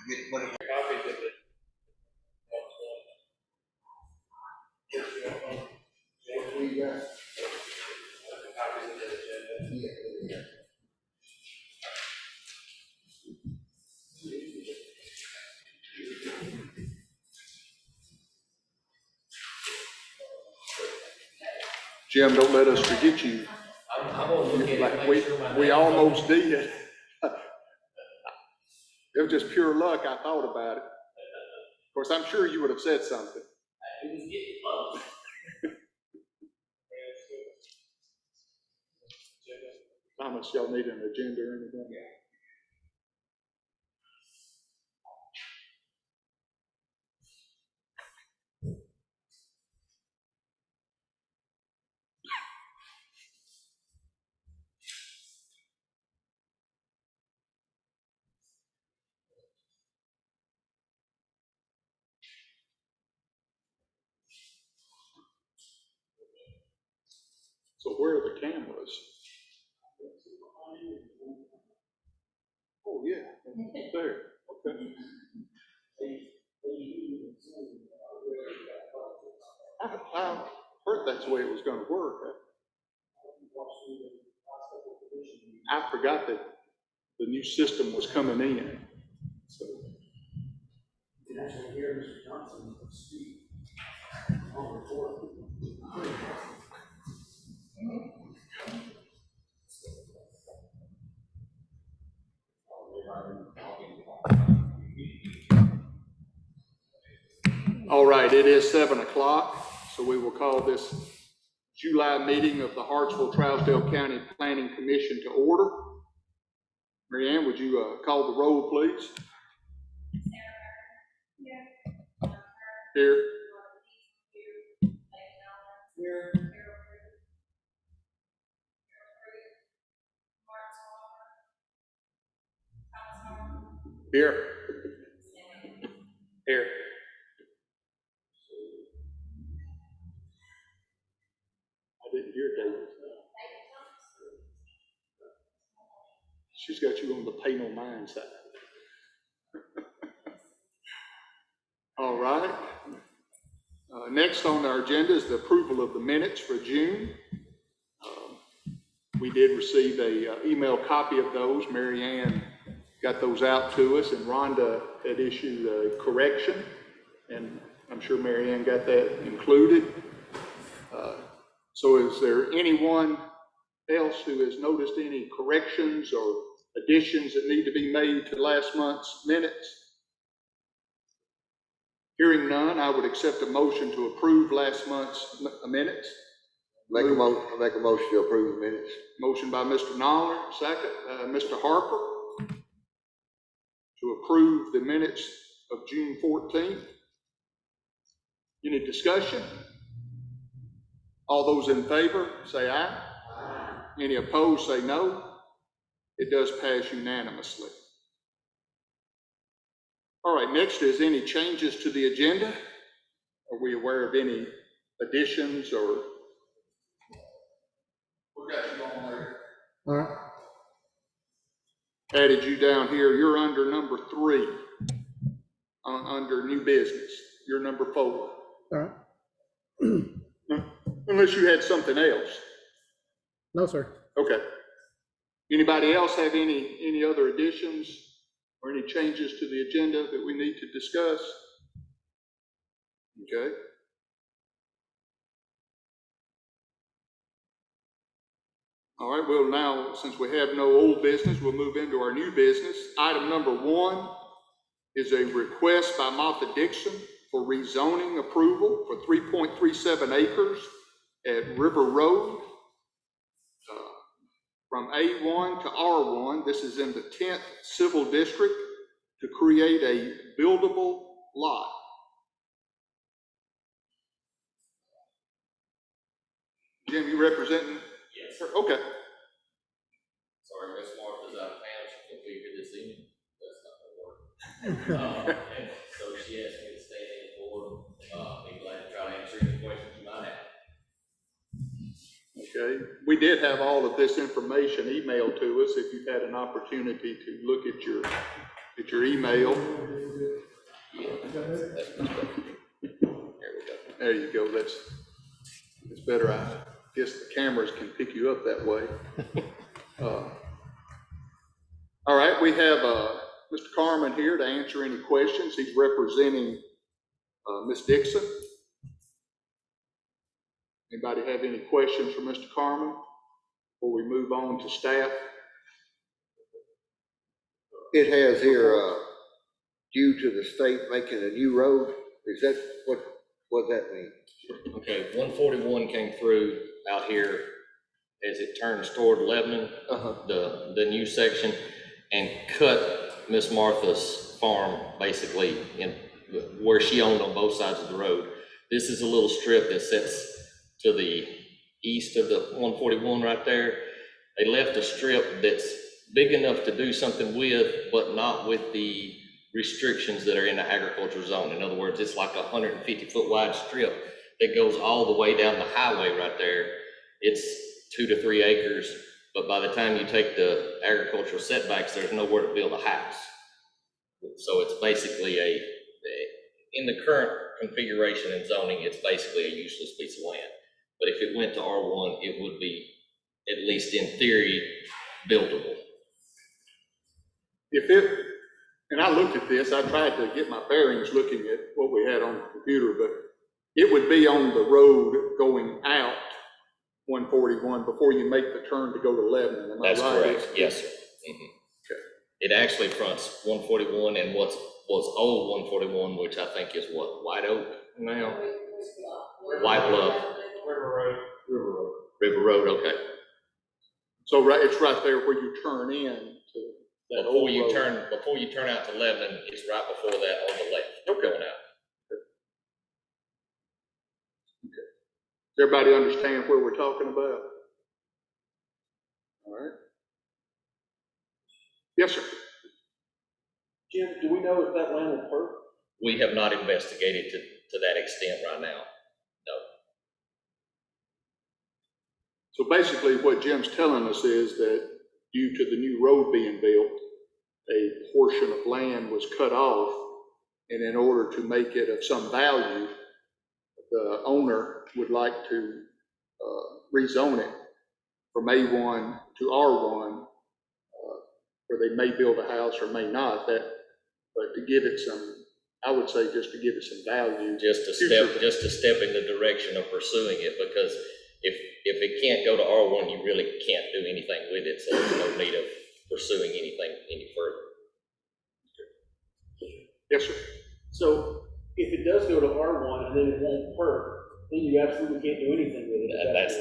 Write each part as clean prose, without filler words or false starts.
Copies of it. Copies of the agenda. Jim, don't let us forget you. I'm gonna look at it, Like make sure my we name's almost did. It was just pure luck. I thought about it. Of course, I'm sure you would have said something. It was getting close. Thomas, y'all need an agenda or anything? So where are the cameras? Oh, yeah, there. Okay. I heard that's the way it was going to work. I forgot that the new system was coming in. So. You can actually hear Mr. Johnson speak on report. All right, it is 7 o'clock, so we will call this July meeting of the Hartsville-Trousdale County Planning Commission to order. Mary Ann, would you call the roll, please? Here. Here. Here. I didn't hear David. She's got you on the pay no mind side. All right. Next on our agenda is the approval of the minutes for June. We did receive a email copy of those. Mary Ann got those out to us, and Rhonda had issued a correction, and I'm sure Mary Ann got that included. So is there anyone else who has noticed any corrections or additions that need to be made to last month's minutes? Hearing none, I would accept a motion to approve last month's minutes. Make a motion to approve the minutes. Motion by Mr. Noller, second. Mr. Harper, to approve the minutes of June 14th. Any discussion? All those in favor, say aye. Aye. Any opposed, say no. It does pass unanimously. All right, next is any changes to the agenda. Are we aware of any additions or? We got you on there. All right. Added you down here. You're under number 3, under new business. You're number 4. All right. Unless you had something else. No, sir. Okay. Anybody else have any other additions or any changes to the agenda that we need to discuss? Okay. All right, well now, since we have no old business, we'll move into our new business. Item number 1 is a request by Martha Dixon for rezoning approval for 3.37 acres at River Road from A1 to R1. This is in the 10th Civil District to create a buildable lot. Jim, you representing? Yes. Okay. Sorry, Miss Martha's out of town. She can't be here this evening. That's not gonna work. So she asked me to stay in for, be glad to try to answer any questions you might have. Okay. We did have all of this information emailed to us if you've had an opportunity to look at your Get your email. There you go. That's better. I guess the cameras can pick you up that way. All right, we have Mr. Carmen here to answer any questions. He's representing Ms. Dixon. Anybody have any questions for Mr. Carmen before we move on to staff? It has here, due to the state making a new road, is that, what that mean? Okay, 141 came through out here as it turns toward Lebanon, the new section, and cut Miss Martha's farm basically in where she owned on both sides of the road. This is a little strip that sits to the east of the 141 right there. They left a strip that's big enough to do something with, but not with the restrictions that are in the agricultural zone. In other words, it's like a 150-foot wide strip that goes all the way down the highway right there. It's 2 to 3 acres, but by the time you take the agricultural setbacks, there's nowhere to build a house. So it's basically in the current configuration and zoning, it's basically a useless piece of land. But if it went to R1, it would be, at least in theory, buildable. And I looked at this, I tried to get my bearings looking at what we had on the computer, but it would be on the road going out 141 before you make the turn to go to Lebanon. Am I right? That's correct, yes, sir. Mm-hmm. Okay. It actually fronts 141 and what's old 141, which I think is what, White Oak now? White Bluff. River Road, okay. So it's right there where you turn in to that Before old you road. turn out to Lebanon, it's right before that on the left, going out. Does everybody understand where we're talking about? All right. Yes, sir. Jim, do we know if that land will perk? We have not investigated to that extent right now, no. So basically what Jim's telling us is that due to the new road being built, a portion of land was cut off, and in order to make it of some value, the owner would like to rezone it from A1 to R1, where they may build a house or may not. But to give it some, I would say, just to give it some value. Just to step in the direction of pursuing it, because if it can't go to R1, you really can't do anything with it. So there's no need of pursuing anything any further. Yes, sir. So if it does go to R1 and then it won't perk, then you absolutely can't do anything with it. That's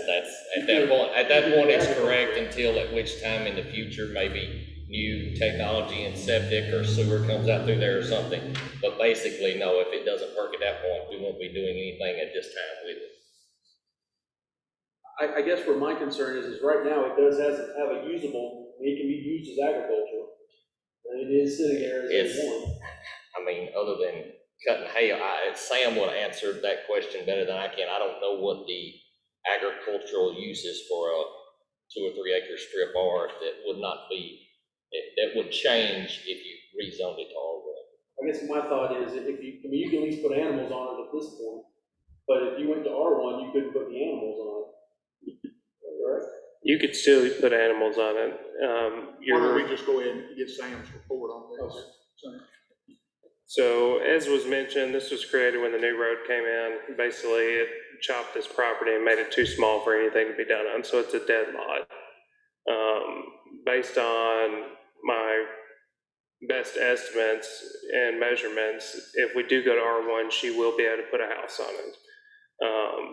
at that point it's correct, until at which time in the future maybe new technology and septic or sewer comes out through there or something. But basically, no, if it doesn't perk at that point, we won't be doing anything at this time with it. I guess where my concern is right now it does have a usable, it can be used as agriculture. And it is sitting there as A1. I mean, other than cutting hay, Sam would have answered that question better than I can. I don't know what the agricultural uses for a 2 or 3 acre strip are that would not be, that would change if you rezoned it to R1. I guess my thought is you can at least put animals on it at this point, but if you went to R1, you couldn't put the animals on it. Right? You could still put animals on it. Why don't we just go ahead and get Sam's report on this? Okay. So as was mentioned, this was created when the new road came in. Basically, it chopped this property and made it too small for anything to be done on, so it's a dead lot. Based on my best estimates and measurements, if we do go to R1, she will be able to put a house on it.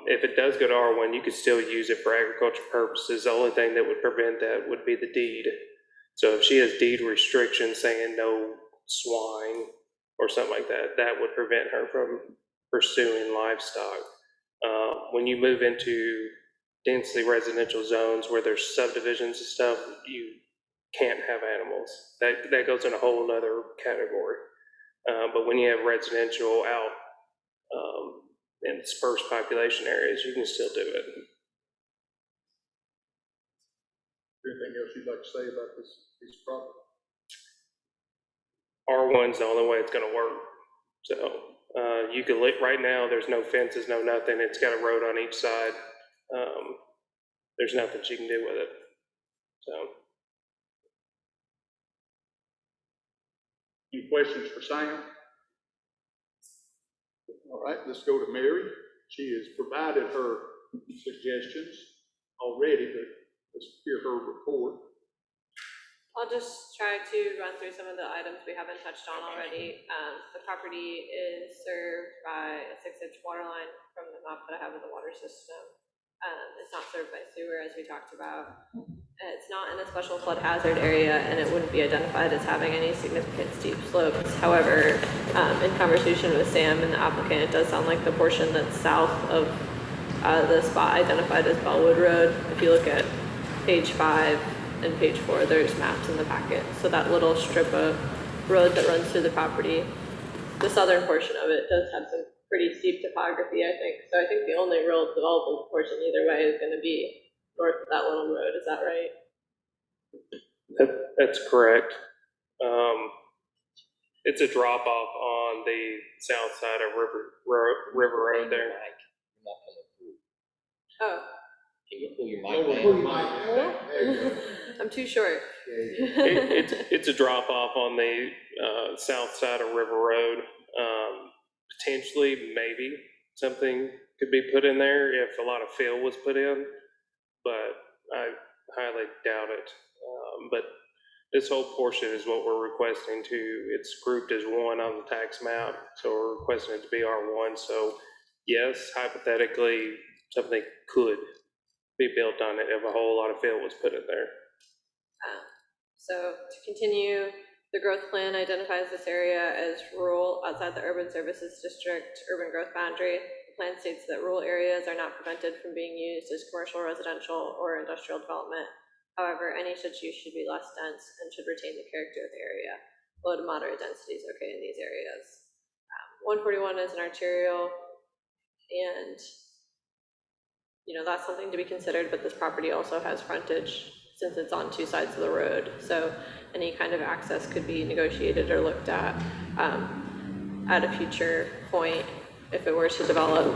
If it does go to R1, you could still use it for agriculture purposes. The only thing that would prevent that would be the deed. So if she has deed restrictions saying no swine or something like that, that would prevent her from pursuing livestock. When you move into densely residential zones where there's subdivisions and stuff, you can't have animals. That goes in a whole other category. But when you have residential out in sparse population areas, you can still do it. Anything else you'd like to say about this piece of property? R1's the only way it's gonna work. So, you can right now, there's no fences, no nothing, it's got a road on each side. There's nothing she can do with it, so. Any questions for Sam? All right, let's go to Mary. She has provided her suggestions already, but let's hear her report. I'll just try to run through some of the items we haven't touched on already. The property is served by a 6-inch water line from the map that I have of the water system. It's not served by sewer, as we talked about. It's not in a special flood hazard area, and it wouldn't be identified as having any significant steep slopes. However, in conversation with Sam and the applicant, it does sound like the portion that's south of the spot identified as Bellwood Road. If you look at page 5 and page 4, there's maps in the packet. So that little strip of road that runs through the property, the southern portion of it does have some pretty steep topography, I think. So I think the only real developable portion either way is going to be north of that little road. Is that right? That's correct. It's a drop off on the south side of River Road there. Oh, Can you pull your Oh, mic pull down? your mic down. There you go. I'm too short. It's a drop off on the south side of River Road. Potentially, maybe something could be put in there if a lot of fill was put in, but I highly doubt it. But this whole portion is what we're requesting to, it's grouped as 1 on the tax map, so we're requesting it to be R1. So yes, hypothetically, something could be built on it if a whole lot of fill was put in there. So to continue, the growth plan identifies this area as rural outside the urban services district, urban growth boundary. The plan states that rural areas are not prevented from being used as commercial, residential, or industrial development. However, any such use should be less dense and should retain the character of the area. Low to moderate density is okay in these areas. 141 is an arterial, and that's something to be considered, but this property also has frontage since it's on 2 sides of the road. So any kind of access could be negotiated or looked at a future point if it were to develop.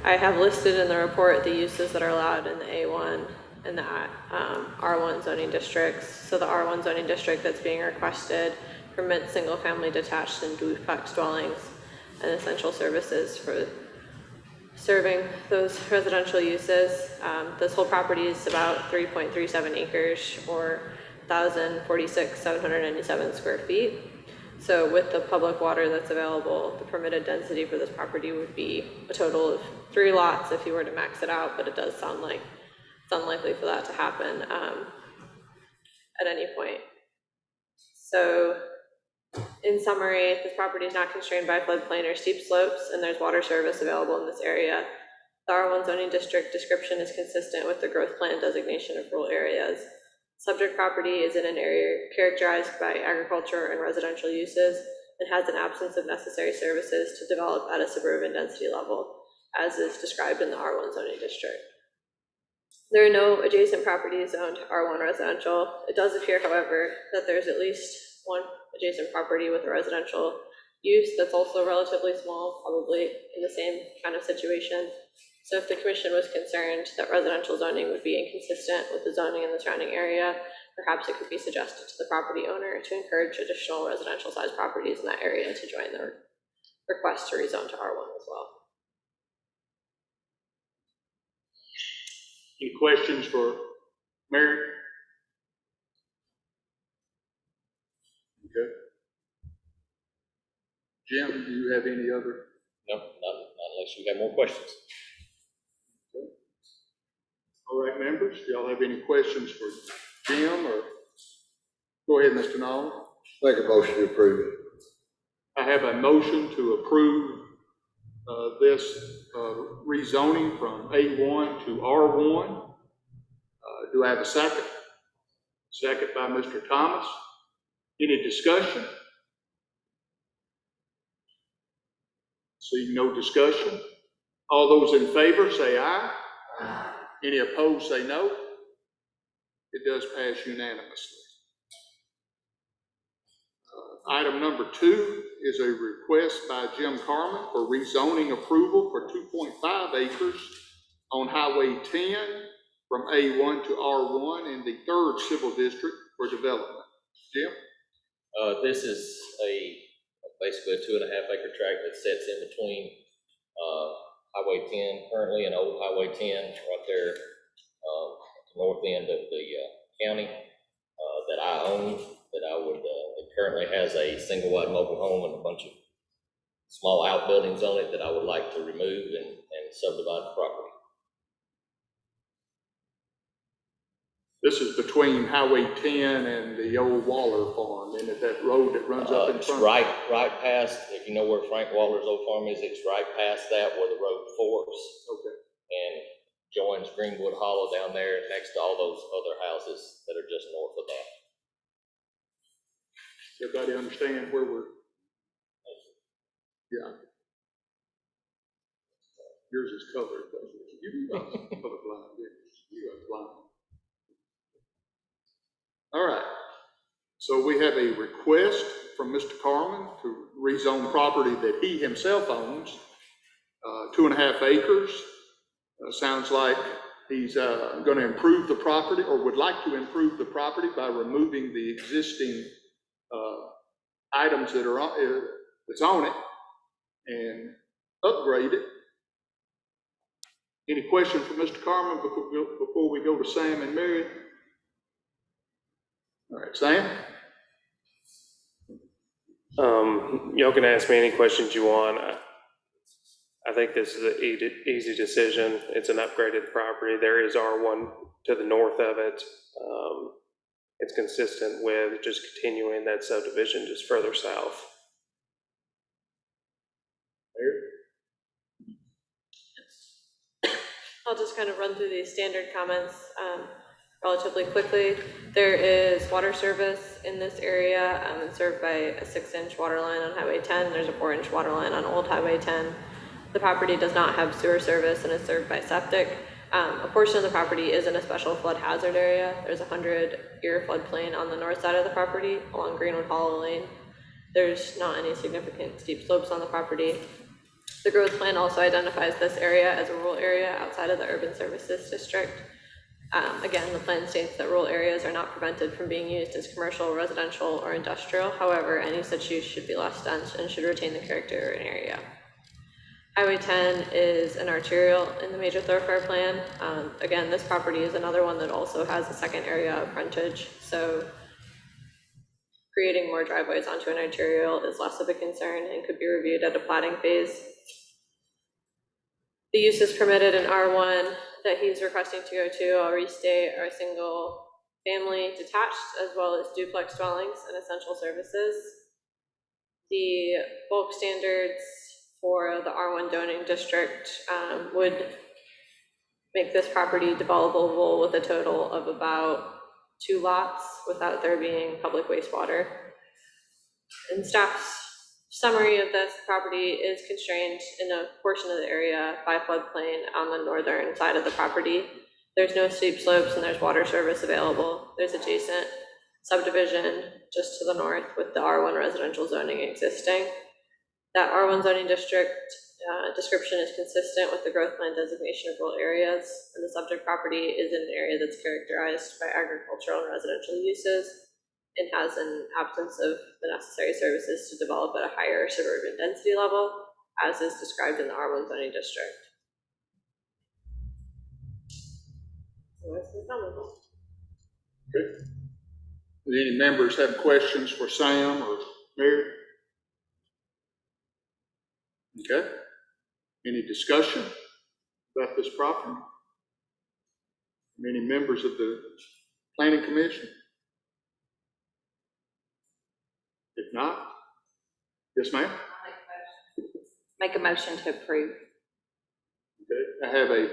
I have listed in the report the uses that are allowed in the A1 and the R1 zoning districts. So the R1 zoning district that's being requested permits single-family detached and duplex dwellings and essential services for serving those residential uses. This whole property is about 3.37 acres or 1,046,797 square feet. So with the public water that's available, the permitted density for this property would be a total of 3 lots if you were to max it out, but it does sound like it's unlikely for that to happen at any point. So in summary, this property is not constrained by floodplain or steep slopes, and there's water service available in this area. The R1 zoning district description is consistent with the growth plan designation of rural areas. Subject property is in an area characterized by agriculture and residential uses and has an absence of necessary services to develop at a suburban density level, as is described in the R1 zoning district. There are no adjacent properties zoned R1 residential. It does appear, however, that there's at least 1 adjacent property with a residential use that's also relatively small, probably in the same kind of situation. So if the commission was concerned that residential zoning would be inconsistent with the zoning in the surrounding area, perhaps it could be suggested to the property owner to encourage additional residential sized properties in that area to join the request to rezone to R1 as well. Any questions for Mary? Okay. Jim, do you have any other? No, not unless you have more questions. All right, members, do y'all have any questions for Jim or? Go ahead, Mr. Nolan. Make a motion to approve. I have a motion to approve this rezoning from A1 to R1. Do I have a second? Second by Mr. Thomas. Any discussion? Seeing no discussion. All those in favor say aye. Aye. Any opposed say no. It does pass unanimously. Item number 2 is a request by Jim Carmen for rezoning approval for 2.5 acres on Highway 10 from A1 to R1 in the 3rd Civil District for development. Jim? This is basically a 2.5 acre tract that sits in between, Highway 10 currently and Old Highway 10, right there, at the north end of the, county, that I own, that I would, it currently has a single wide mobile home and a bunch of small outbuildings on it that I would like to remove and subdivide the property. This is between Highway 10 and the old Waller farm, and that road that runs up in It's front. right past, if you know where Frank Waller's old farm is, it's right past that where the road forks Okay. and joins Greenwood Hollow down there next to all those other houses that are just north of that. Everybody understand where we're? Yeah. Yours is covered, but you got colorblind, you got blind. All right. So we have a request from Mr. Carmen to rezone property that he himself owns, 2.5 acres. Sounds like he's going to improve the property, or would like to improve the property by removing the existing items that are on, that's on it, and upgrade it. Any questions for Mr. Carmen before we go to Sam and Mary? All right, Sam? Y'all can ask me any questions you want. I think this is an easy decision. It's an upgraded property. There is R1 to the north of it. It's consistent with just continuing that subdivision just further south. I'll just kind of run through these standard comments relatively quickly. There is water service in this area and served by a 6-inch water line on Highway 10. There's a 4-inch water line on Old Highway 10. The property does not have sewer service and is served by septic. A portion of the property is in a special flood hazard area. There's a 100-year floodplain on the north side of the property along Greenwood Hollow Lane. There's not any significant steep slopes on the property. The growth plan also identifies this area as a rural area outside of the urban services district. Again, the plan states that rural areas are not prevented from being used as commercial, residential, or industrial. However, any such use should be less dense and should retain the character of an area. Highway 10 is an arterial in the major thoroughfare plan. Again, this property is another one that also has a second area of frontage, so creating more driveways onto an arterial is less of a concern and could be reviewed at a platting phase. The uses permitted in R1 that he's requesting to go to, I'll restate, are single family detached as well as duplex dwellings and essential services. The bulk standards for the R1 zoning district would make this property developable with a total of about 2 lots without there being public wastewater. In staff's summary of this, property is constrained in a portion of the area by floodplain on the northern side of the property. There's no steep slopes and there's water service available. There's adjacent subdivision just to the north with the R1 residential zoning existing. That R1 zoning district description is consistent with the growth plan designation of rural areas, and the subject property is in an area that's characterized by agricultural and residential uses and has an absence of the necessary services to develop at a higher suburban density level, as is described in the R1 zoning district. Okay. Do any members have questions for Sam or Mary? Okay. Any discussion about this property? Any members of the Planning Commission? If not, yes, ma'am? Make a motion to approve. Okay, I have a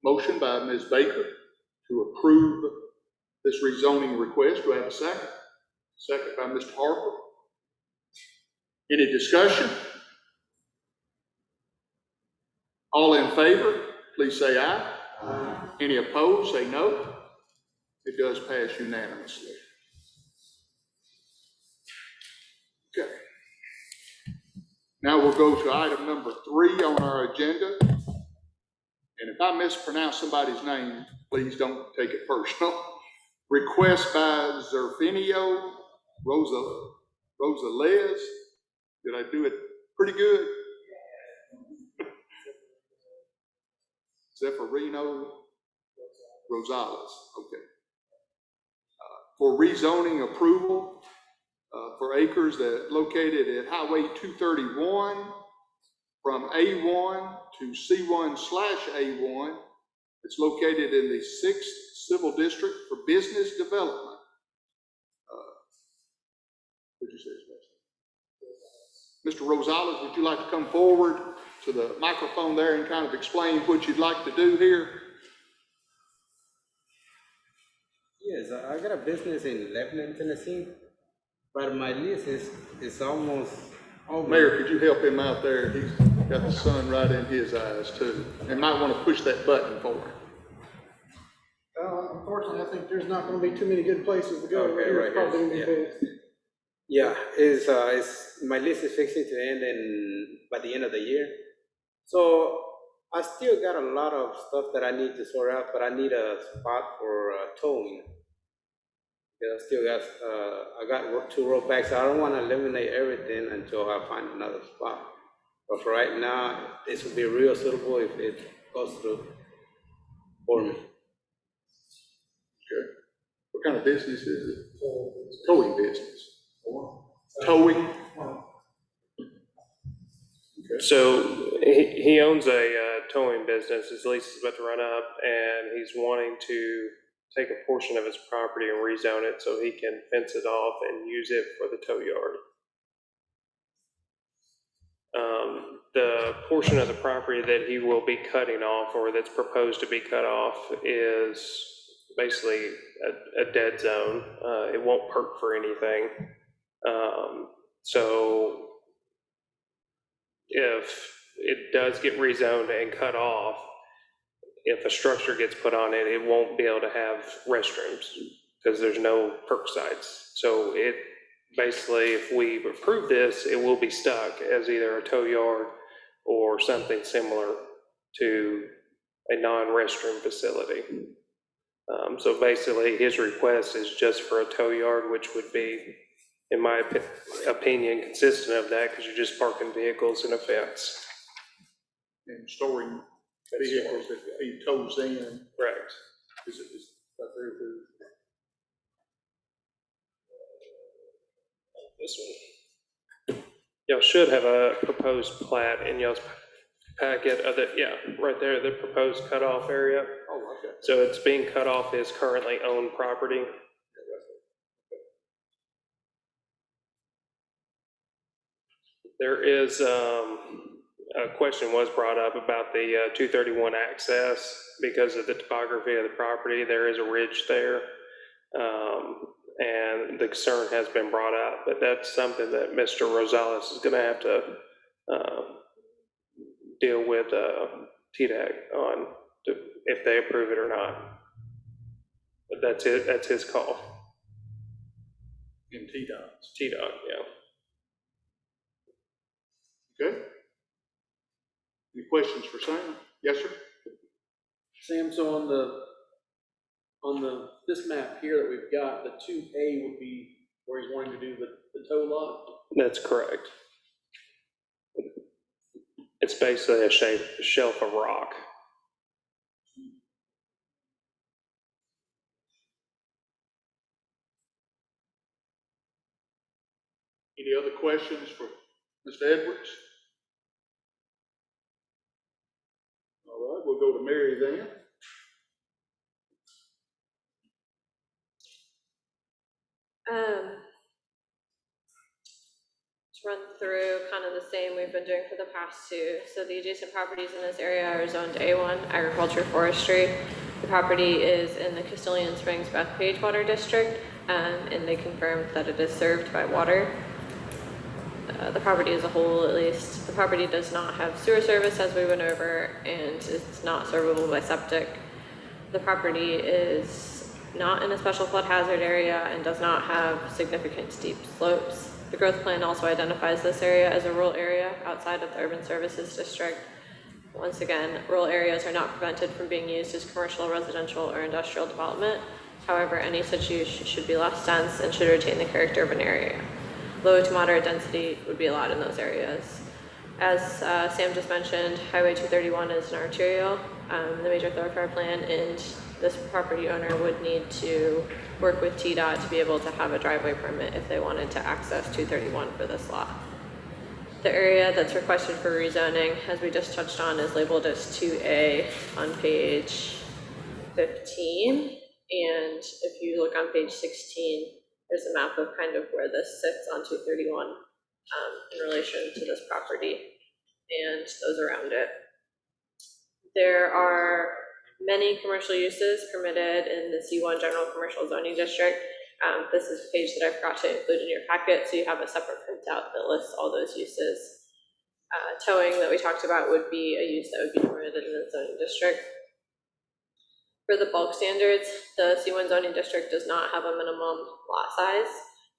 motion by Ms. Baker to approve this rezoning request. Do I have a second? Second by Mr. Harper. Any discussion? All in favor, please say aye. Aye. Any opposed, say no. It does pass unanimously. Now we'll go to item number 3 on our agenda. And if I mispronounce somebody's name, please don't take it personal. Request by Zerfinio Rosales. Did I do it pretty good? Zeferino Rosales, okay. For rezoning approval for acres that located at Highway 231 from A1 to C1/A1. It's located in the 6th Civil District for Business Development. What'd you say, Mr. Rosales, would you like to come forward to the microphone there and kind of explain what you'd like to do here? Yes, I got a business in Lebanon, Tennessee, but my lease is almost over. Mayor, could you help him out there? He's got the sun right in his eyes too. And might want to push that button for him. Unfortunately, I think there's not gonna be too many good places to go. Okay, Here right it's probably gonna be here, best. Yeah, it's my lease is fixing to end by the end of the year. So I still got a lot of stuff that I need to sort out, but I need a spot for towing. Yeah, I still got, I got 2 rollbacks. I don't want to eliminate everything until I find another spot. But for right now, this would be real suitable if it goes through for me. Okay. What kind of business is it? Towing business. Towing. Okay. So he owns a towing business. His lease is about to run up, and he's wanting to take a portion of his property and rezone it so he can fence it off and use it for the tow yard. The portion of the property that he will be cutting off, or that's proposed to be cut off, is basically a dead zone. It won't perk for anything. So if it does get rezoned and cut off, if a structure gets put on it, it won't be able to have restrooms because there's no perk sites. So it basically, if we approve this, it will be stuck as either a tow yard or something similar to a non-restroom facility. So basically, his request is just for a tow yard, which would be, in my opinion, consistent of that because you're just parking vehicles in a fence. And storing vehicles that he tows in. Correct. Is that there too? This one. Y'all should have a proposed plat in y'all's packet of the, yeah, right there, the proposed cutoff area. Oh, okay. So it's being cut off as currently owned property. There is, a question was brought up about the 231 access because of the topography of the property. There is a ridge there. And the concern has been brought up, but that's something that Mr. Rosales is gonna have to, deal with, TDAC on if they approve it or not. But that's it, that's his call. In T-Dots. TDOT, yeah. Okay. Any questions for Sam? Yes, sir? Sam, so on this map here that we've got, the 2A would be where he's wanting to do the tow lot? That's correct. It's basically a shelf of rock. Any other questions for Mr. Edwards? All right, we'll go to Mary then. To run through kind of the same we've been doing for the past 2. So the adjacent properties in this area are zoned A1, agriculture forestry. The property is in the Castilian Springs Bethpage Water District, and they confirmed that it is served by water. The property as a whole, at least. The property does not have sewer service, as we went over, and it's not servable by septic. The property is not in a special flood hazard area and does not have significant steep slopes. The growth plan also identifies this area as a rural area outside of the urban services district. Once again, rural areas are not prevented from being used as commercial, residential, or industrial development. However, any such use should be less dense and should retain the character of an area. Low to moderate density would be allowed in those areas. As Sam just mentioned, Highway 231 is an arterial, the major thoroughfare plan, and this property owner would need to work with TDOT to be able to have a driveway permit if they wanted to access 231 for this lot. The area that's requested for rezoning, as we just touched on, is labeled as 2A on page 15. And if you look on page 16, there's a map of kind of where this sits on 231 in relation to this property and those around it. There are many commercial uses permitted in the C1 General Commercial Zoning District. This is a page that I forgot to include in your packet, so you have a separate printout that lists all those uses. Towing that we talked about would be a use that would be permitted in the zoning district. For the bulk standards, the C1 zoning district does not have a minimum lot size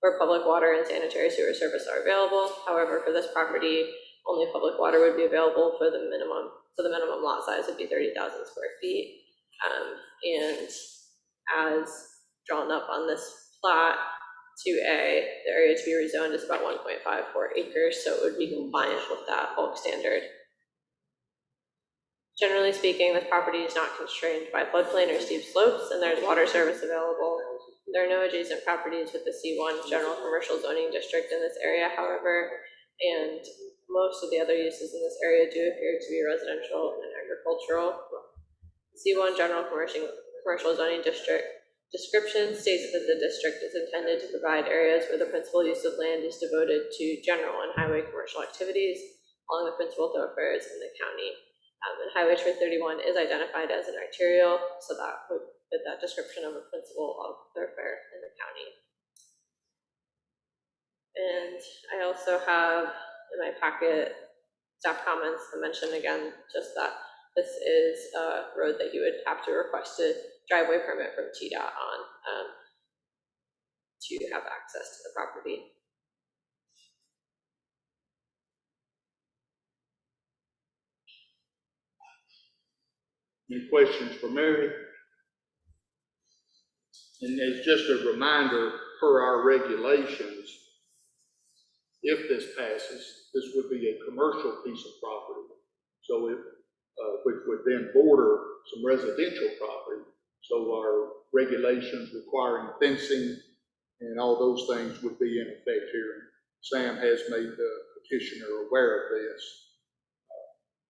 where public water and sanitary sewer service are available. However, for this property, only public water would be available for the minimum. So the minimum lot size would be 30,000 square feet. And as drawn up on this plot, 2A, the area to be rezoned is about 1.54 acres, so it would be compliant with that bulk standard. Generally speaking, this property is not constrained by floodplain or steep slopes, and there's water service available. There are no adjacent properties with the C1 General Commercial Zoning District in this area, however, and most of the other uses in this area do appear to be residential and agricultural. C1 General Commercial Zoning District description states that the district is intended to provide areas where the principal use of land is devoted to general and highway commercial activities along the principal thoroughfares in the county. And Highway 231 is identified as an arterial, so that would fit that description of a principal thoroughfare in the county. And I also have in my packet staff comments that mention again just that this is a road that you would have to request a driveway permit from TDOT on to have access to the property. Any questions for Mary? And as just a reminder, per our regulations, if this passes, this would be a commercial piece of property. So it, which would then border some residential property. So our regulations requiring fencing and all those things would be in effect here. Sam has made the petitioner aware of this.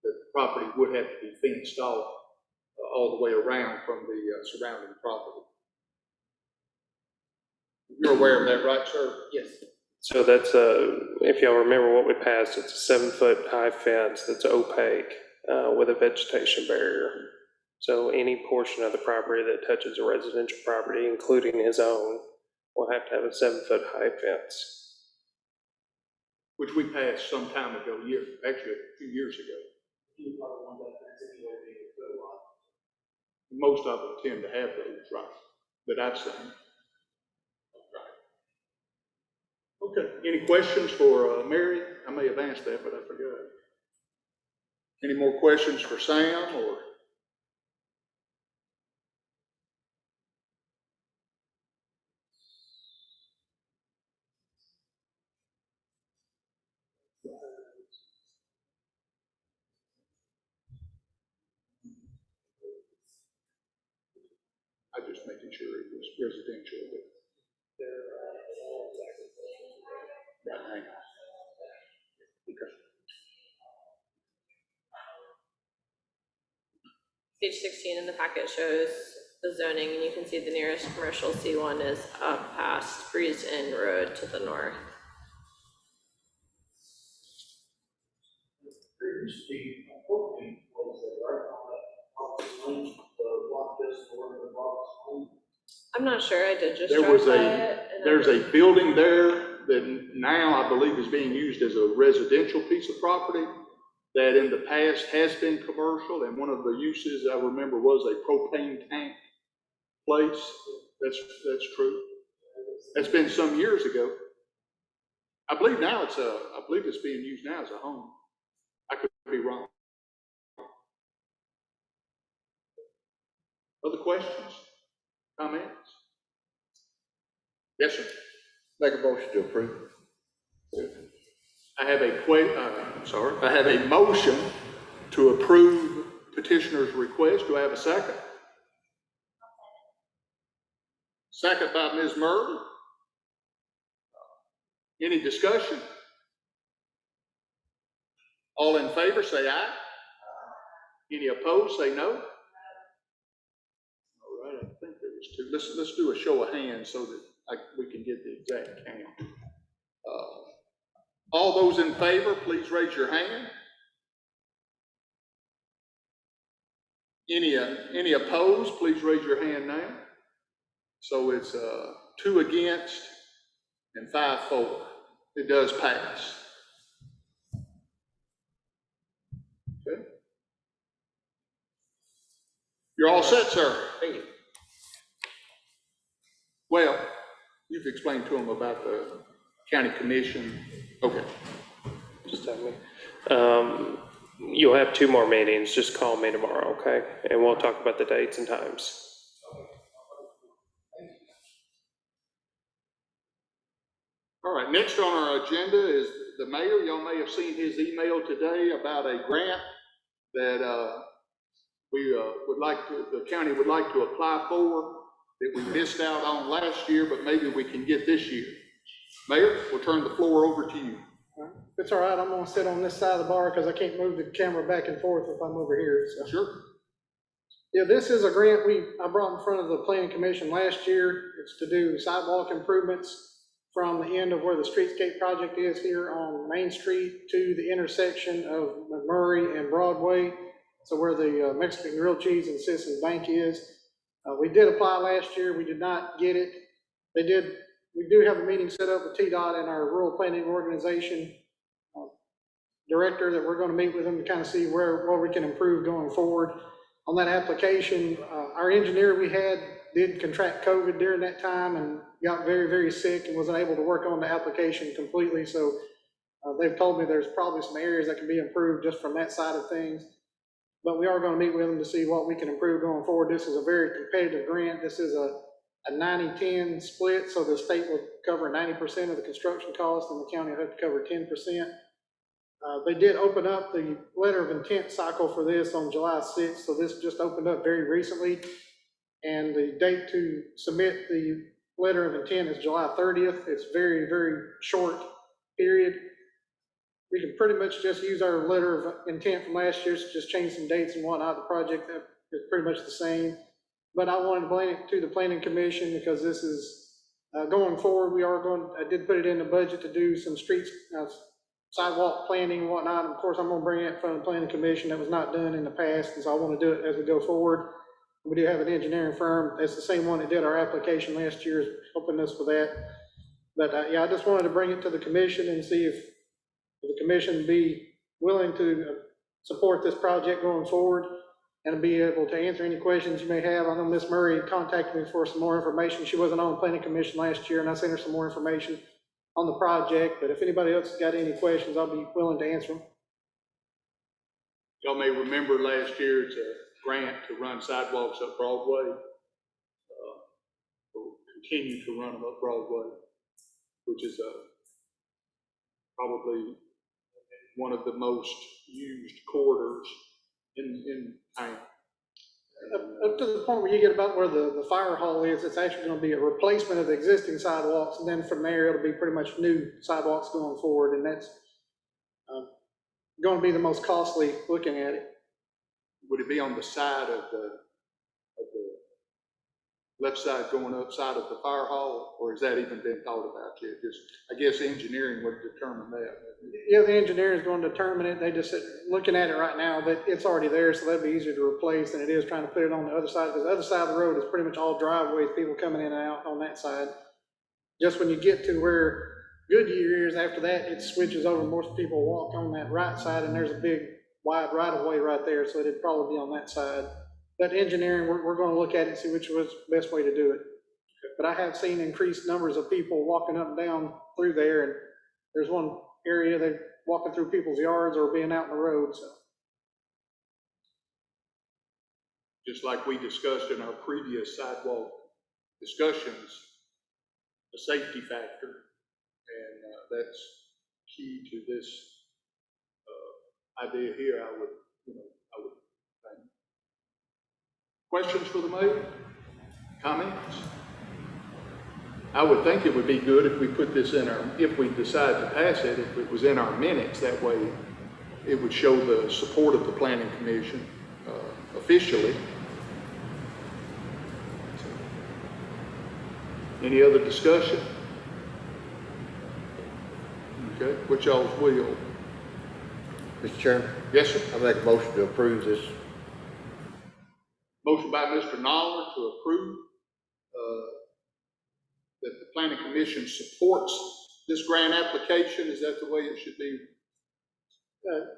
The property would have to be fenced off all the way around from the surrounding property. You're aware of that, right, sir? Yes. So that's if y'all remember what we passed, it's a 7-foot high fence that's opaque with a vegetation barrier. So any portion of the property that touches a residential property, including his own, will have to have a 7-foot high fence. Which we passed some time ago, actually a few years ago. You probably want that fence anyway, being a good lot. Most of them tend to have those, right, that I've seen. Okay, any questions for Mary? I may have asked that, but I forgot. Any more questions for Sam or? I'm just making sure it was residential. Right, hang on. Okay. Page 16 in the packet shows the zoning, and you can see the nearest commercial C1 is up past Breeze Inn Road to the north. There used to be a propane place there, right, on that lane, the block just for the box. I'm not sure, I did just There drive was by a, it. And there's a building there that now I believe is being used as a residential piece of property that in the past has been commercial, and one of the uses I remember was a propane tank place. That's true. That's been some years ago. I believe now I believe it's being used now as a home. I could be wrong. Other questions, comments? Yes, sir. Make a motion to approve. I have I have a motion to approve petitioner's request. Do I have a second? Second by Ms. Murray. Any discussion? All in favor, say aye. Any opposed, say no. All right, I think there was two. Let's do a show of hands so that we can get the exact count. All those in favor, please raise your hand. Any opposed, please raise your hand now. So it's 2 against and 5 for. It does pass. Okay. You're all set, sir. Thank you. Well, you've explained to them about the county commission. Okay. Just tell me. You'll have 2 more meetings, just call me tomorrow, okay? And we'll talk about the dates and times. All right, next on our agenda is the mayor. Y'all may have seen his email today about a grant that the county would like to apply for, that we missed out on last year, but maybe we can get this year. Mayor, we'll turn the floor over to you. If it's all right, I'm gonna sit on this side of the bar because I can't move the camera back and forth if I'm over here, so. Sure. Yeah, this is a grant I brought in front of the planning commission last year. It's to do sidewalk improvements from the end of where the streetscape project is here on Main Street to the intersection of McMurray and Broadway. So where the Mexican grilled cheese and Citizens Bank is. We did apply last year, we did not get it. We do have a meeting set up with TDOT and our rural planning organization director that we're gonna meet with them to kind of see where we can improve going forward. On that application, our engineer we had did contract COVID during that time and got very, very sick and wasn't able to work on the application completely. So they've told me there's probably some areas that can be improved just from that side of things. But we are gonna meet with them to see what we can improve going forward. This is a very competitive grant. This is a 90-10 split, so the state will cover 90% of the construction cost and the county will have to cover 10%. They did open up the letter of intent cycle for this on July 6th, so this just opened up very recently. And the date to submit the letter of intent is July 30th. It's very, very short period. We can pretty much just use our letter of intent from last year, so just change some dates and whatnot. The project is pretty much the same. But I wanted to bring it to the planning commission because this is going forward. I did put it in the budget to do some streets, sidewalk planning and whatnot. And of course, I'm gonna bring it in front of the planning commission. That was not done in the past, and so I want to do it as we go forward. We do have an engineering firm. That's the same one that did our application last year, is helping us with that. But yeah, I just wanted to bring it to the commission and see if the commission would be willing to support this project going forward and be able to answer any questions you may have. I know Ms. Murray contacted me for some more information. She wasn't on the planning commission last year, and I sent her some more information on the project. But if anybody else has got any questions, I'll be willing to answer them. Y'all may remember last year, it's a grant to run sidewalks up Broadway. We'll continue to run them up Broadway, which is probably one of the most used corridors in town. Up to the point where you get about where the fire hall is, it's actually going to be a replacement of the existing sidewalks, and then from there, it'll be pretty much new sidewalks going forward, and that's going to be the most costly looking at it. Would it be on the side of the left side going up side of the fire hall, or has that even been thought about yet? I guess engineering would determine that. Yeah, the engineer is going to determine it. They just looking at it right now, that it's already there, so that'd be easier to replace than it is trying to put it on the other side, because the other side of the road is pretty much all driveways, people coming in and out on that side. Just when you get to where Goodyear is, after that, it switches over. Most people walk on that right side, and there's a big wide right of way right there, so it'd probably be on that side. But engineering, we're going to look at it and see which was the best way to do it. But I have seen increased numbers of people walking up and down through there, and there's one area they're walking through people's yards or being out in the road, so. Just like we discussed in our previous sidewalk discussions, the safety factor, and that's key to this idea here. I would think. Questions for the mayor? Comments? I would think it would be good if we put this in our, if we decide to pass it, if it was in our minutes, that way it would show the support of the planning commission officially. Any other discussion? Okay, what y'all's will? Mr. Chairman, Yes, sir. I make a motion to approve this. Motion by Mr. Noller to approve that the planning commission supports this grant application. Is that the way it should be?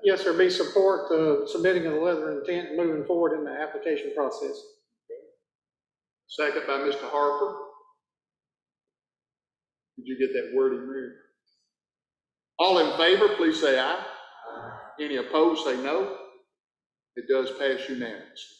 Yes, sir, be support submitting of the letter of intent and moving forward in the application process. Second by Mr. Harper. Did you get that wording, Mary? All in favor, please say aye. Any opposed, say no. It does pass unanimously.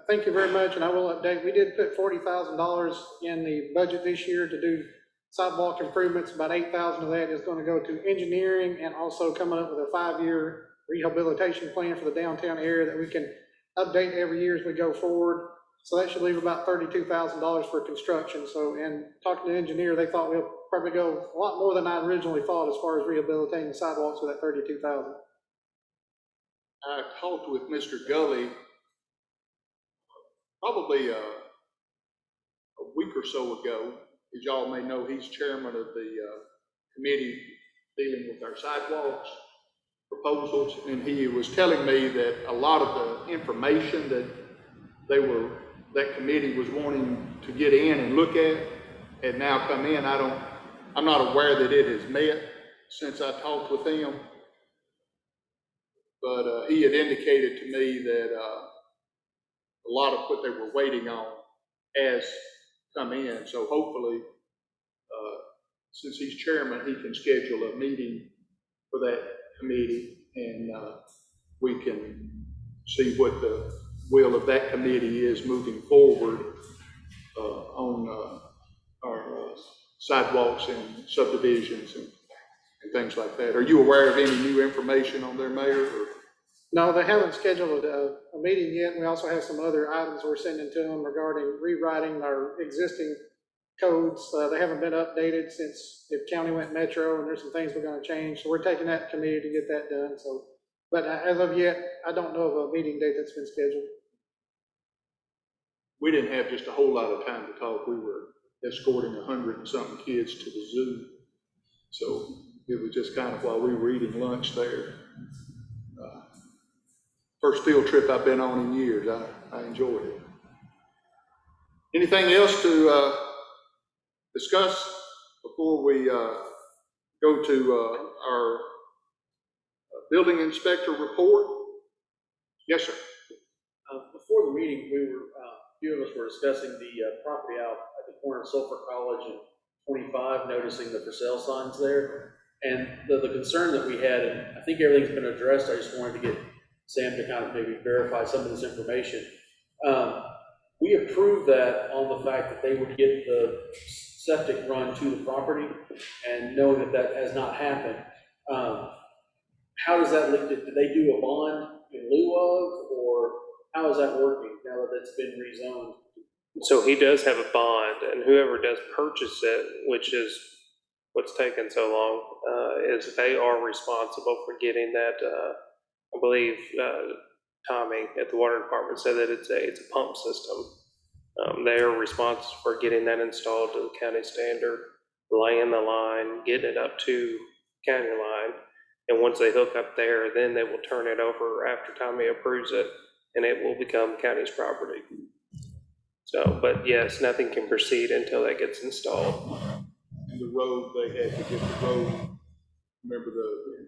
Thank you very much, and I will update, we did put $40,000 in the budget this year to do sidewalk improvements. About $8,000 of that is going to go to engineering and also coming up with a 5-year rehabilitation plan for the downtown area that we can update every year as we go forward. So that should leave about $32,000 for construction. So, and talking to the engineer, they thought we'll probably go a lot more than I originally thought as far as rehabilitating the sidewalks with that $32,000. I talked with Mr. Gully probably a week or so ago. As y'all may know, he's chairman of the committee dealing with our sidewalks proposals, and he was telling me that a lot of the information that that committee was wanting to get in and look at had now come in. I'm not aware that it has met since I talked with him, but he had indicated to me that a lot of what they were waiting on has come in. So hopefully, since he's chairman, he can schedule a meeting for that committee, and we can see what the will of that committee is moving forward on our sidewalks and subdivisions and things like that. Are you aware of any new information on their mayor? Or? No, they haven't scheduled a meeting yet. We also have some other items we're sending to them regarding rewriting our existing codes. They haven't been updated since the county went metro, and there's some things we're going to change. So we're taking that committee to get that done. So, but as of yet, I don't know of a meeting date that's been scheduled. We didn't have just a whole lot of time to talk. We were escorting 100 and something kids to the zoo. So it was just kind of while we were eating lunch there. First field trip I've been on in years. I enjoyed it. Anything else to discuss before we go to our building inspector report? Yes, sir. Before the meeting, a few of us were discussing the property out at the corner of Sulphur College and 25, noticing the for sale signs there. And the concern that we had, and I think everything's been addressed, I just wanted to get Sam to kind of maybe verify some of this information. We approved that on the fact that they would get the septic run to the property, and knowing that that has not happened. How does that look? Did they do a bond in lieu of, or how is that working now that it's been rezoned? So he does have a bond, and whoever does purchase it, which is what's taken so long, is they are responsible for getting that. I believe Tommy at the water department said that it's a pump system. They are responsible for getting that installed to the county standard, laying the line, getting it up to county line. And once they hook up there, then they will turn it over after Tommy approves it, and it will become county's property. So, but yes, nothing can proceed until that gets installed. And the road, they had to get the road. Remember the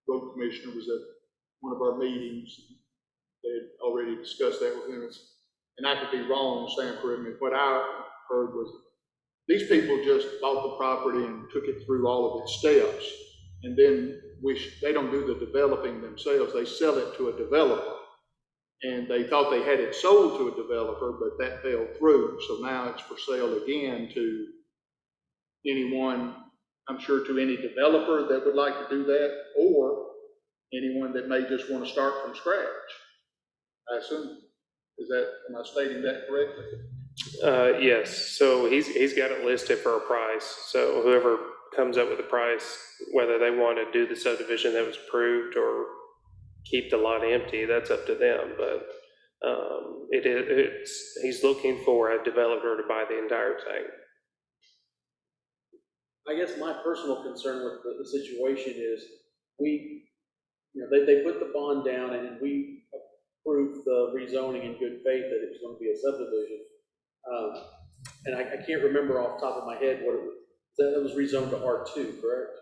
road commissioner was at one of our meetings. They had already discussed that with him. And I could be wrong, Sam, correct me. What I heard was these people just bought the property and took it through all of its steps. And then they don't do the developing themselves, they sell it to a developer. And they thought they had it sold to a developer, but that fell through. So now it's for sale again to anyone, I'm sure to any developer that would like to do that, or anyone that may just want to start from scratch. I assume, am I stating that correctly? Yes, so he's got it listed for a price, so whoever comes up with a price, whether they want to do the subdivision that was approved or keep the lot empty, that's up to them, but he's looking for a developer to buy the entire thing. I guess my personal concern with the situation is they put the bond down and we approved the rezoning in good faith that it was going to be a subdivision. And I can't remember off the top of my head what it was. That was rezoned to R2, correct?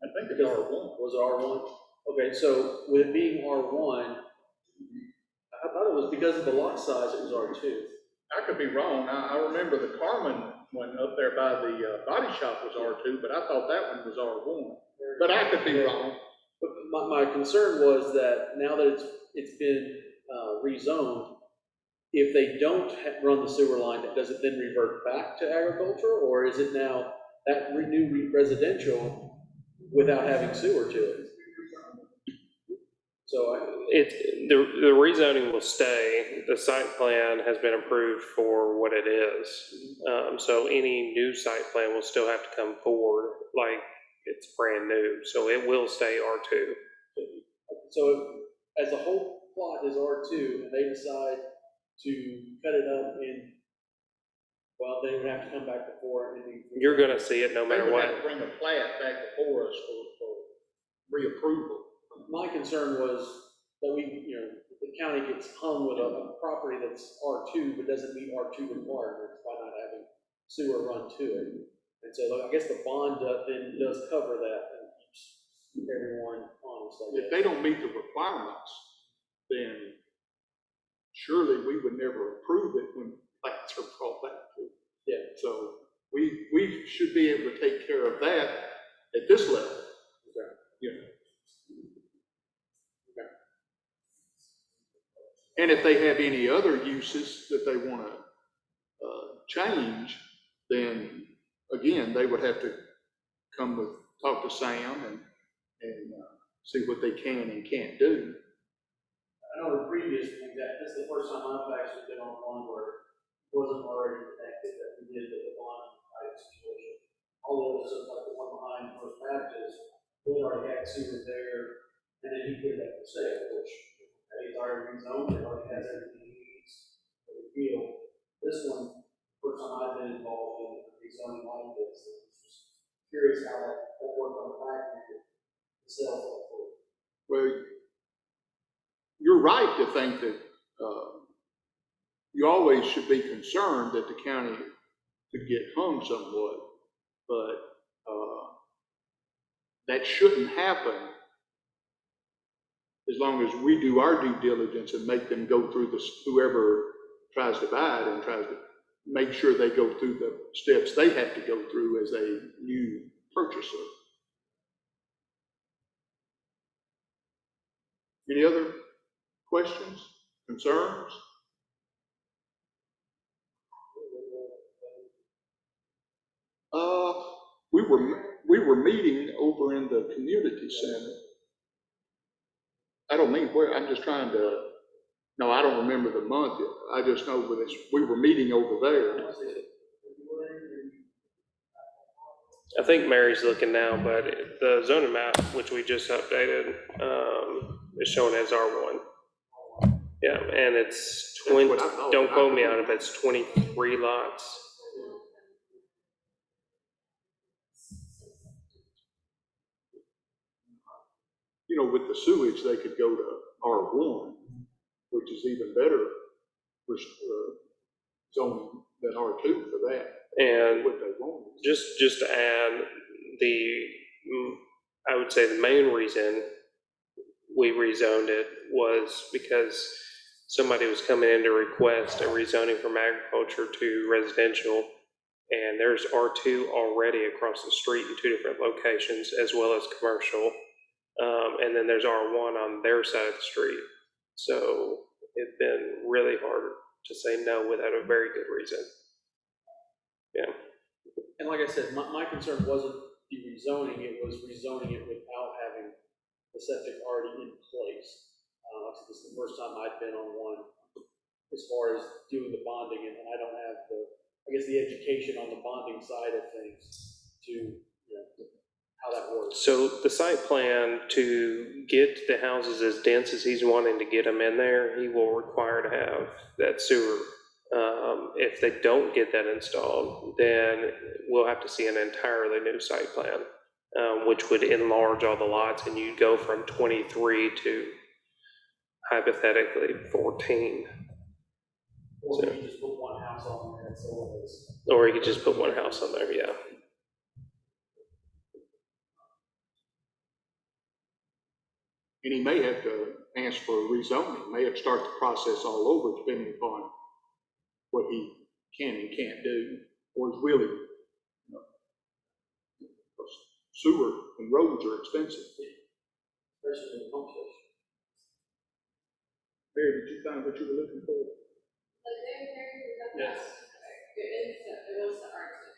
I think it's R1. Was it R1? Okay, so with it being R1, I thought it was because of the lot size it was R2. I could be wrong. I remember the Carmen one up there by the body shop was R2, but I thought that one was R1. But I could be wrong. But my concern was that now that it's been rezoned, if they don't run the sewer line, does it then revert back to agriculture, or is it now that new residential without having sewer to it? So the rezoning will stay. The site plan has been approved for what it is. So any new site plan will still have to come forward like it's brand new. So it will stay R2. So as the whole plot is R2 and they decide to cut it up well, they would have to come back before. You're going to see it no matter They would what. have to bring a plat back before us for reapproval. My concern was that the county gets hung with a property that's R2 but doesn't meet R2 requirements by not having sewer run to it. And so I guess the bond then does cover that and keeps everyone honest. If they don't meet the requirements, then surely we would never approve it when plats are brought back to it. Yeah. So we should be able to take care of that at this level. Okay. You know. And if they have any other uses that they want to change, then again, they would have to talk to Sam and see what they can and can't do. I know the previous thing this is the first time I've actually been on one where it wasn't already connected that we did the bond type situation. All the other stuff, like the one behind First Baptist, we already had sewer there, and then he put it up for sale, which he's already rezoned, it already has everything he needs for the field. This one, first time I've been involved in rezoning like this, and I'm just curious how that worked on the back end to sell that for. Well, you're right to think that you always should be concerned that the county could get hung somewhat, but that shouldn't happen as long as we do our due diligence and make them go through whoever tries to buy it and tries to make sure they go through the steps they have to go through as a new purchaser. Any other questions, concerns? We were meeting over in the community center. I don't mean where, I'm just trying to, no, I don't remember the month. I just know that we were meeting over there. I think Mary's looking now, but the zoning map, which we just updated, is shown as R1. Yeah, and it's 20, don't quote me on it, but it's 23 lots. You know, with the sewage, they could go to R1, which is even better for zoning than R2 for that. And what they want. Just to add, I would say the main reason we rezoned it was because somebody was coming in to request a rezoning from agriculture to residential, And there's R2 already across the street in 2 different locations, as well as commercial. And then there's R1 on their side of the street. So it's been really hard to say no without a very good reason. Yeah. And like I said, my concern wasn't the rezoning, it was rezoning it without having the septic already in place. This is the first time I've been on one as far as doing the bonding, and I don't have the education on the bonding side of things to, how that works. So the site plan, to get the houses as dense as he's wanting to get them in there, he will require to have that sewer. If they don't get that installed, then we'll have to see an entirely new site plan, which would enlarge all the lots, and you'd go from 23 to hypothetically 14. Or you just put one house on there, so it's. Or you could just put one house on there, yeah. And he may have to ask for rezoning, may have to start the process all over depending upon what he can and can't do, or is willing. Sewer and roads are expensive. Especially in the pump station. Barry, did you find what you were looking for? Yes. It was the Arctic,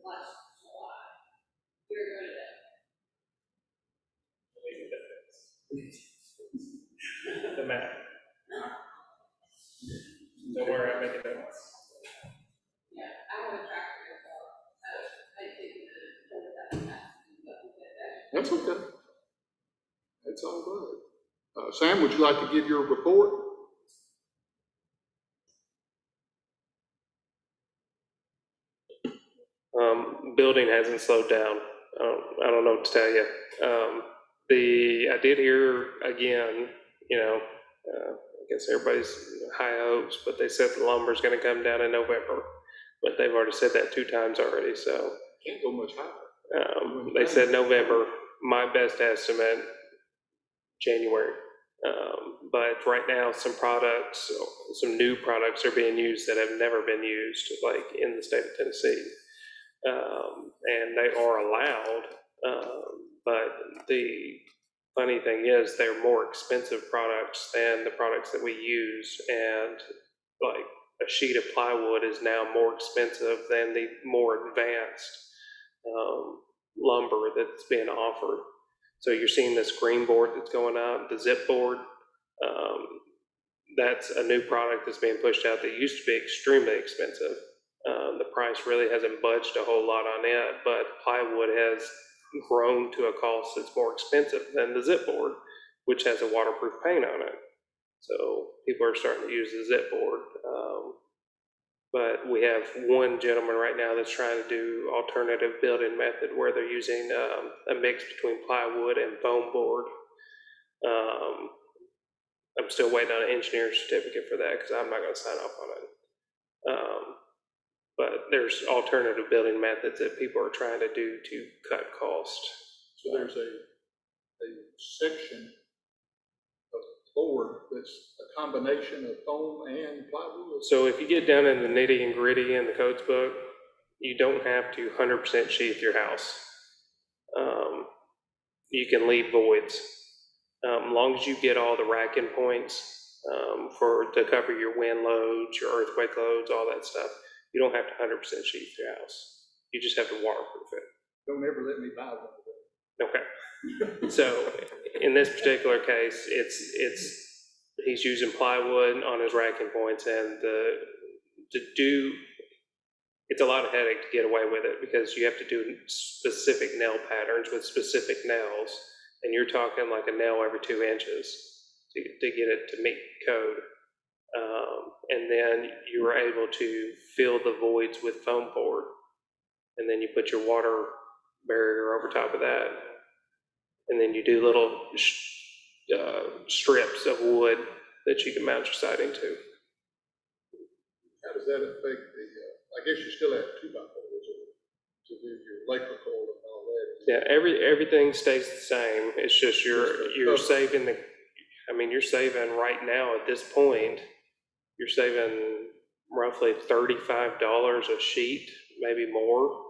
last July. You're good at it. The map. Don't worry, I'm making notes. Yeah, I have a tractor, so I take it over that map, but we'll get that. That's okay. That's all right. Sam, would you like to give your report? Building hasn't slowed down. I don't know what to tell you. I did hear again, I guess everybody's high hopes, but they said the lumber's gonna come down in November. But they've already said that 2 times already, so. Can't go much higher. They said November, my best estimate, January. But right now, some new products are being used that have never been used, like in the state of Tennessee. And they are allowed, but the funny thing is they're more expensive products than the products that we use, and like a sheet of plywood is now more expensive than the more advanced lumber that's being offered. So you're seeing this green board that's going up, the zip board. That's a new product that's being pushed out that used to be extremely expensive. The price really hasn't budged a whole lot on it, but plywood has grown to a cost that's more expensive than the zip board, which has a waterproof paint on it. So people are starting to use the zip board. But we have one gentleman right now that's trying to do alternative building method where they're using a mix between plywood and foam board. I'm still waiting on an engineer's certificate for that because I'm not going to sign off on it. But there's alternative building methods that people are trying to do to cut cost. So there's a section of board that's a combination of foam and plywood. So if you get down in the nitty and gritty in the codes book, you don't have to 100% sheath your house. You can leave voids. As long as you get all the racking points to cover your wind loads, your earthquake loads, all that stuff. You don't have to 100% sheath your house. You just have to waterproof it. Don't ever let me buy one of them. Okay. So in this particular case, he's using plywood on his racking points, and it's a lot of headache to get away with it because you have to do specific nail patterns with specific nails, and you're talking like a nail every 2 inches to get it to meet code. And then you were able to fill the voids with foam board, and then you put your water barrier over top of that, and then you do little strips of wood that you can mount your siding to. How does that affect I guess you still have 2x4s to do your electrical and all that? Yeah, everything stays the same. It's just you're saving you're saving right now at this point, you're saving roughly $35 a sheet, maybe more.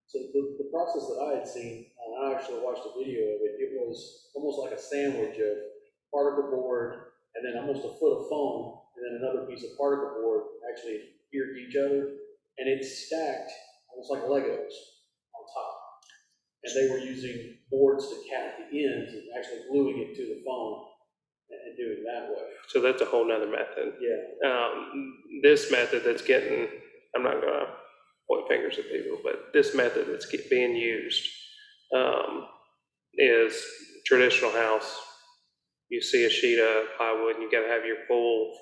So the process that I had seen, and I actually watched a video of it, it was almost like a sandwich of particle board and then almost a foot of foam and then another piece of particle board actually adhered to each other. And it's stacked almost like Legos on top. And they were using boards to cap the ends and actually gluing it to the foam and doing it that way. So that's a whole nother method. Yeah. This method that's getting, I'm not gonna point fingers at people, but this method that's being used is traditional house. You see a sheet of plywood and you gotta have your full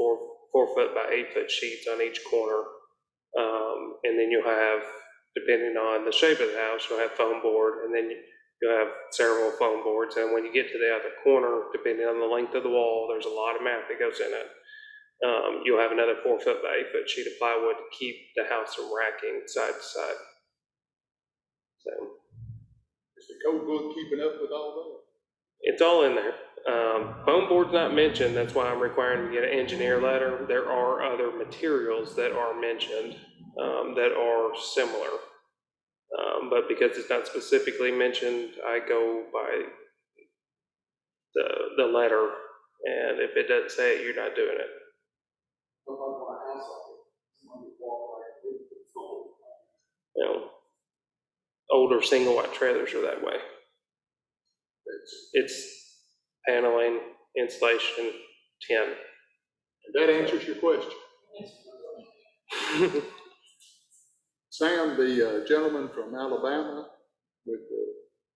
4 foot by 8 foot sheets on each corner. And then you'll have, depending on the shape of the house, you'll have foam board, and then you'll have several foam boards. And when you get to the other corner, depending on the length of the wall, there's a lot of mat that goes in it. You'll have another 4 foot by 8 foot sheet of plywood to keep the house from racking side to side. So Is the code book keeping up with all that? it's all in there. Foam board's not mentioned, that's why I'm requiring to get an engineer letter. There are other materials that are mentioned that are similar. But because it's not specifically mentioned, I go by the letter, and if it doesn't say it, you're not doing it. You know, older single wide trailers are that way. It's paneling, insulation, tin. That answers your question. Sam, the gentleman from Alabama, with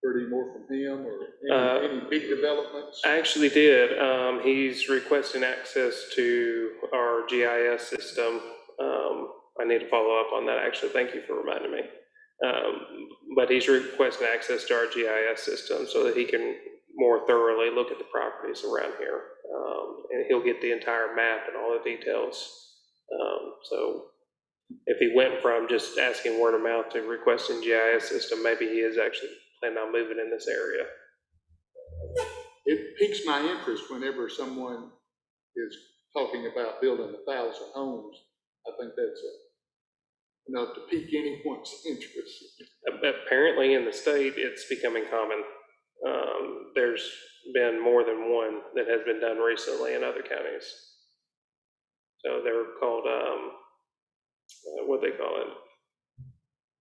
heard any more from him or any big developments? I actually did. He's requesting access to our GIS system. I need to follow up on that, actually. Thank you for reminding me. But he's requesting access to our GIS system so that he can more thoroughly look at the properties around here. And he'll get the entire map and all the details. So if he went from just asking word of mouth to requesting GIS system, maybe he is actually planning on moving in this area. It piques my interest whenever someone is talking about building 1,000 homes. I think that's enough to pique anyone's interest. Apparently in the state, it's becoming common. There's been more than one that has been done recently in other counties. So they're called, what they call it?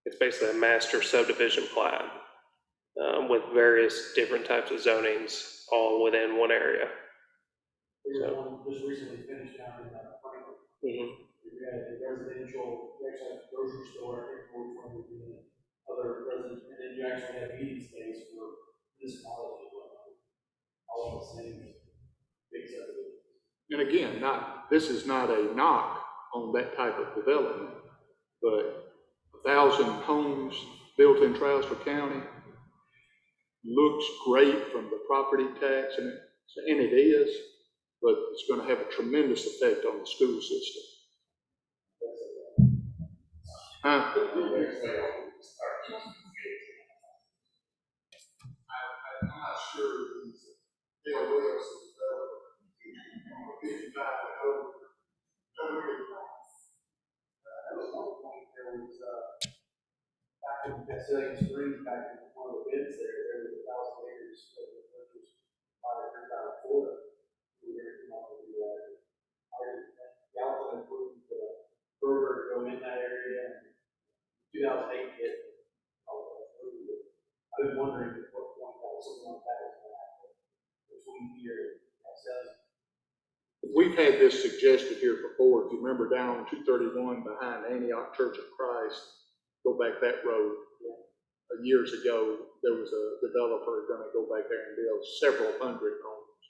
It's basically a master subdivision plat with various different types of zonings all within one area. There's one just recently finished down in Franklin. Mm-hmm. We had a residential, we actually had a grocery store, I think, for other residents, and then you actually have meeting space for this college as well. All the same big subdivision. And again, this is not a knock on that type of development, but 1,000 homes built in Trousdale County looks great from the property tax, and it is, but it's going to have a tremendous effect on the school system. Huh? I'm not sure these LLs At one point, there was, back in Cascade Springs, back in one of the bids there was 1,000 acres that was purchased by Florida. We were going to do that. Gallatin approved the Burger to go in that area, and 2008 hit. I was wondering at what point that was something like that was going to happen between here and Cascade. We've had this suggested here before. If you remember down on 231 behind Antioch Church of Christ, go back that road. Years ago, there was a developer going to go back there and build several hundred homes.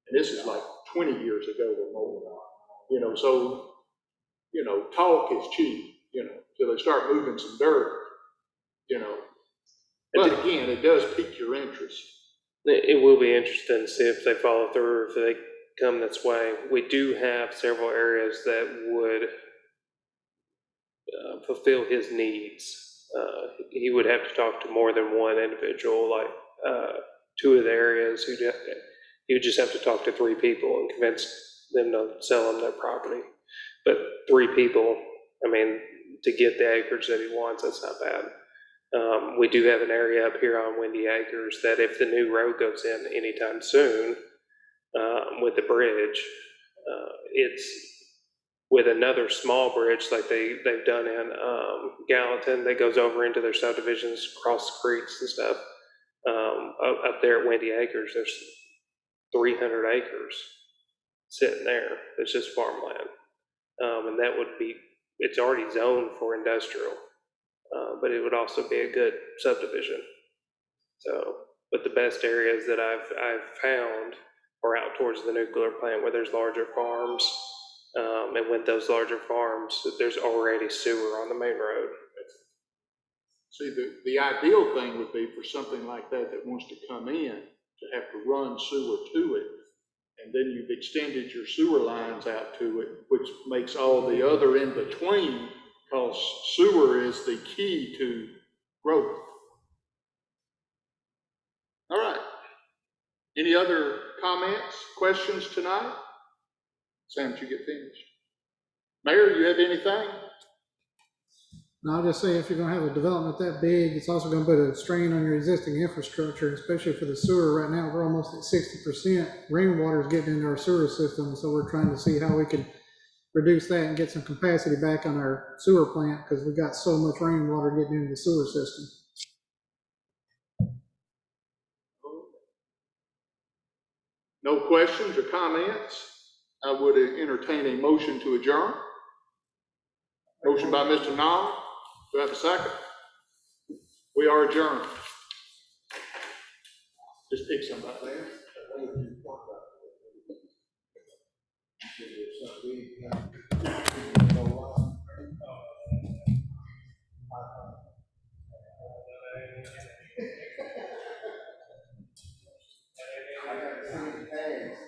And this is like 20 years ago or more. So, talk is cheap, till they start moving some dirt, But again, it does pique your interest. It will be interesting to see if they follow through, if they come this way. We do have several areas that would fulfill his needs. He would have to talk to more than one individual, like two of the areas. He would just have to talk to 3 people and convince them to sell him their property. But 3 people, I mean, to get the acreage that he wants, that's not bad. We do have an area up here on Windy Acres that if the new road goes in anytime soon, with the bridge, it's with another small bridge like they've done in Gallatin that goes over into their subdivisions, across creeks and stuff. Up there at Windy Acres, there's 300 acres sitting there. It's just farmland. And that would be, it's already zoned for industrial, but it would also be a good subdivision. So, but the best areas that I've found are out towards the nuclear plant where there's larger farms. And with those larger farms, there's already sewer on the main road. See, the ideal thing would be for something like that wants to come in, to have to run sewer to it. And then you've extended your sewer lines out to it, which makes all the other in between, because sewer is the key to growth. All right. Any other comments, questions tonight? Sam, did you get finished? Mayor, you have anything? And I'll just say, if you're gonna have a development that big, it's also gonna put a strain on your existing infrastructure, especially for the sewer. Right now, we're almost at 60%. Rainwater is getting into our sewer system, so we're trying to see how we can reduce that and get some capacity back on our sewer plant, because we've got so much rainwater getting into the sewer system. No questions or comments? I would entertain a motion to adjourn. Motion by Mr. Nall. Do I have a second? We are adjourned. Just pick somebody. I got 3 tags.